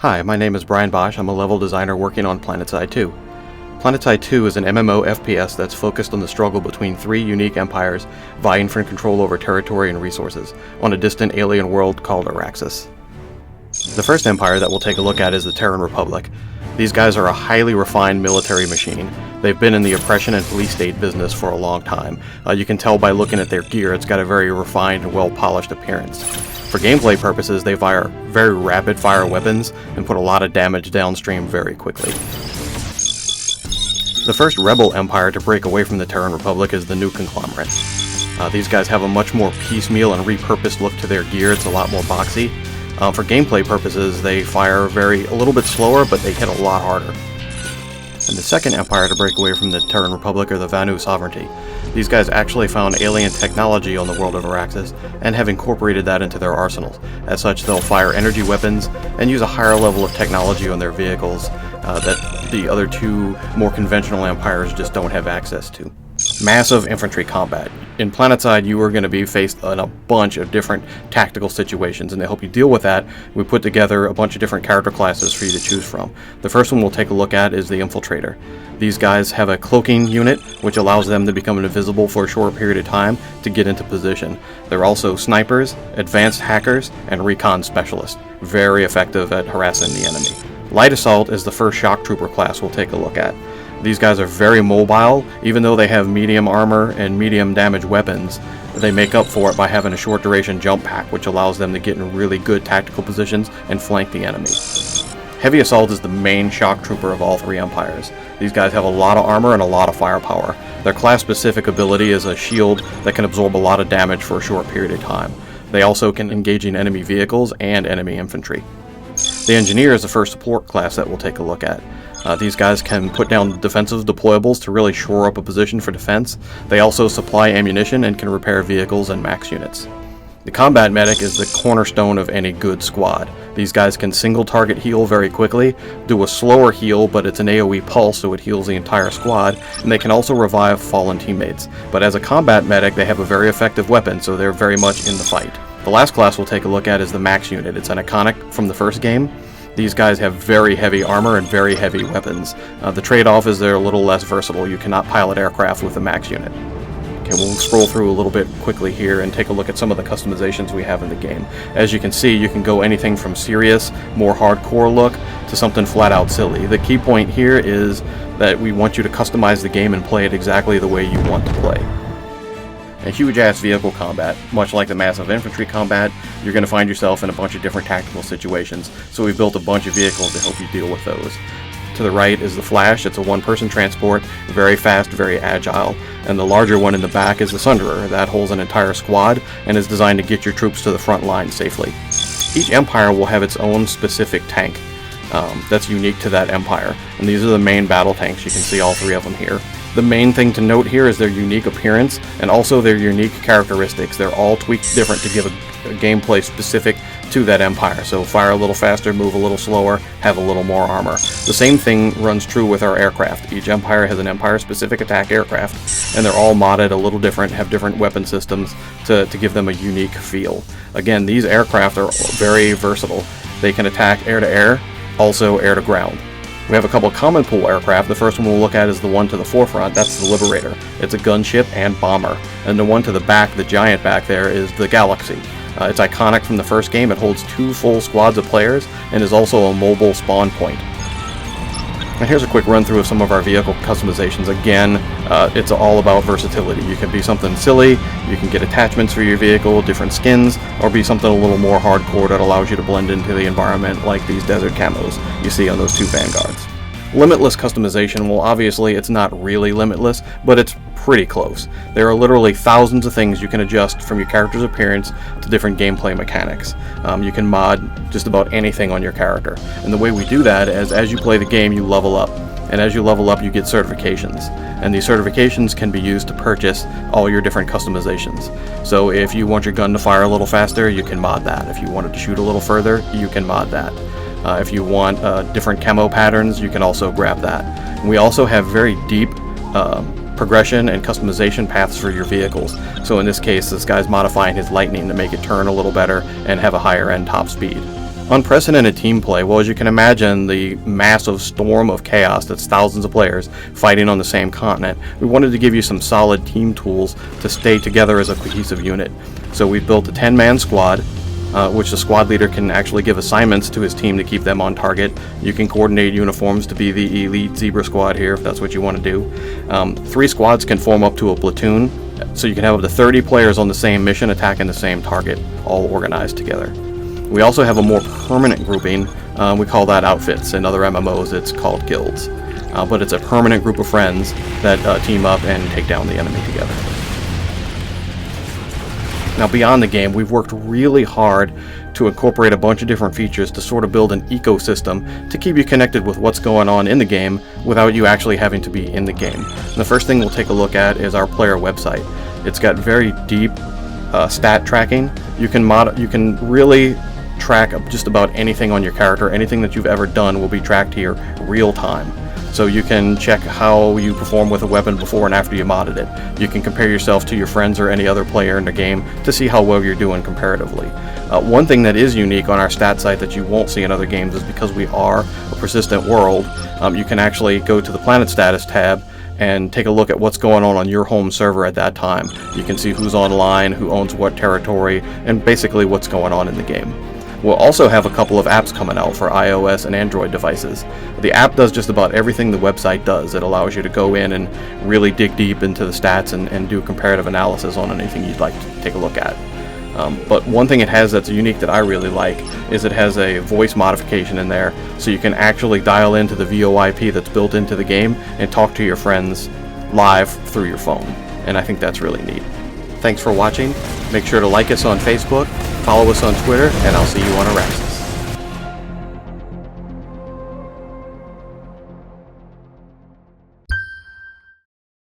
Hi, my name is Brian Bosch. I'm a level designer working on PlanetSide 2. PlanetSide 2 is an MMO FPS that's focused on the struggle between three unique empires vying for control over territory and resources on a distant alien world called Araxis. The first empire that we'll take a look at is the Terran Republic. These guys are a highly refined military machine. They've been in the oppression and police state business for a long time. You can tell by looking at their gear, it's got a very refined and well-polished appearance. For gameplay purposes, they fire very rapid-fire weapons and put a lot of damage downstream very quickly. The first rebel empire to break away from the Terran Republic is the New Conglomerate. These guys have a much more piecemeal and repurposed look to their gear. It's a lot more boxy. For gameplay purposes, they fire a little bit slower, but they hit a lot harder. And the second empire to break away from the Terran Republic are the Vanu Sovereignty. These guys actually found alien technology on the world of Araxis and have incorporated that into their arsenals. As such, they'll fire energy weapons and use a higher level of technology on their vehicles that the other two more conventional empires just don't have access to. Massive infantry combat. In PlanetSide, you are going to be faced in a bunch of different tactical situations, and to help you deal with that, we put together a bunch of different character classes for you to choose from. The first one we'll take a look at is the Infiltrator. These guys have a cloaking unit, which allows them to become invisible for a short period of time to get into position. They're also snipers, advanced hackers, and recon specialists. Very effective at harassing the enemy. Light Assault is the first shock trooper class we'll take a look at. These guys are very mobile. Even though they have medium armor and medium damage weapons, they make up for it by having a short duration jump pack, which allows them to get in really good tactical positions and flank the enemy. Heavy Assault is the main shock trooper of all three empires. These guys have a lot of armor and a lot of firepower. Their class-specific ability is a shield that can absorb a lot of damage for a short period of time. They also can engage in enemy vehicles and enemy infantry. The Engineer is the first support class that we'll take a look at. These guys can put down defensive deployables to really shore up a position for defense. They also supply ammunition and can repair vehicles and max units. The Combat Medic is the cornerstone of any good squad. These guys can single target heal very quickly, do a slower heal, but it's an AoE pulse, so it heals the entire squad, and they can also revive fallen teammates. But as a Combat Medic, they have a very effective weapon, so they're very much in the fight. The last class we'll take a look at is the Max Unit. It's an iconic from the first game. These guys have very heavy armor and very heavy weapons. The trade-off is they're a little less versatile. You cannot pilot aircraft with the Max Unit. Okay, we'll scroll through a little bit quickly here and take a look at some of the customizations we have in the game. As you can see, you can go anything from serious, more hardcore look, to something flat-out silly. The key point here is that we want you to customize the game and play it exactly the way you want to play. A huge-ass vehicle combat. Much like the massive infantry combat, you're going to find yourself in a bunch of different tactical situations, so we've built a bunch of vehicles to help you deal with those. To the right is the Flash. It's a one-person transport, very fast, very agile, and the larger one in the back is the Sunderer. That holds an entire squad and is designed to get your troops to the front line safely. Each empire will have its own specific tank that's unique to that empire, and these are the main battle tanks. You can see all three of them here. The main thing to note here is their unique appearance and also their unique characteristics. They're all tweaked different to give a gameplay specific to that empire. So fire a little faster, move a little slower, have a little more armor. The same thing runs true with our aircraft. Each empire has an empire-specific attack aircraft, and they're all modded a little different, have different weapon systems to give them a unique feel. Again, these aircraft are very versatile. They can attack air-to-air, also air-to-ground. We have a couple of common pool aircraft. The first one we'll look at is the one to the forefront. That's the Liberator. It's a gunship and bomber. And the one to the back, the giant back there, is the Galaxy. It's iconic from the first game. It holds 2 full squads of players and is also a mobile spawn point. And here's a quick run through of some of our vehicle customizations. Again, it's all about versatility. You can be something silly, you can get attachments for your vehicle, different skins, or be something a little more hardcore that allows you to blend into the environment like these desert camos you see on those 2 Vanguards. Limitless customization, well, obviously it's not really limitless, but it's pretty close. There are literally thousands of things you can adjust from your character's appearance to different gameplay mechanics. You can mod just about anything on your character. And the way we do that is as you play the game, you level up. And as you level up, you get certifications. And these certifications can be used to purchase all your different customizations. So if you want your gun to fire a little faster, you can mod that. If you want it to shoot a little further, you can mod that. If you want different camo patterns, you can also grab that. And we also have very deep progression and customization paths for your vehicles. So in this case, this guy's modifying his Lightning to make it turn a little better and have a higher end top speed. Unprecedented team play. Well, as you can imagine, the massive storm of chaos that's thousands of players fighting on the same continent, we wanted to give you some solid team tools to stay together as a cohesive unit. So we built a 10-man squad, which the squad leader can actually give assignments to his team to keep them on target. You can coordinate uniforms to be the elite zebra squad here if that's what you want to do. 3 squads can form up to a platoon, so you can have up to 30 players on the same mission attacking the same target, all organized together. We also have a more permanent grouping. We call that outfits. In other MMOs, it's called guilds. But it's a permanent group of friends that team up and take down the enemy together. Now, beyond the game, we've worked really hard to incorporate a bunch of different features to sort of build an ecosystem to keep you connected with what's going on in the game without you actually having to be in the game. And the first thing we'll take a look at is our player website. It's got very deep stat tracking. You can really track just about anything on your character. Anything that you've ever done will be tracked here real time. So you can check how you perform with a weapon before and after you modded it. You can compare yourself to your friends or any other player in the game to see how well you're doing comparatively. One thing that is unique on our stat site that you won't see in other games is because we are a persistent world, you can actually go to the Planet Status tab and take a look at what's going on your home server at that time. You can see who's online, who owns what territory, and basically what's going on in the game. We'll also have a couple of apps coming out for iOS and Android devices. The app does just about everything the website does. It allows you to go in and really dig deep into the stats and do comparative analysis on anything you'd like to take a look at. But one thing it has that's unique that I really like is it has a voice modification in there, so you can actually dial into the VoIP that's built into the game and talk to your friends live through your phone. And I think that's really neat. Thanks for watching. Make sure to like us on Facebook, follow us on Twitter, and I'll see you on a raft.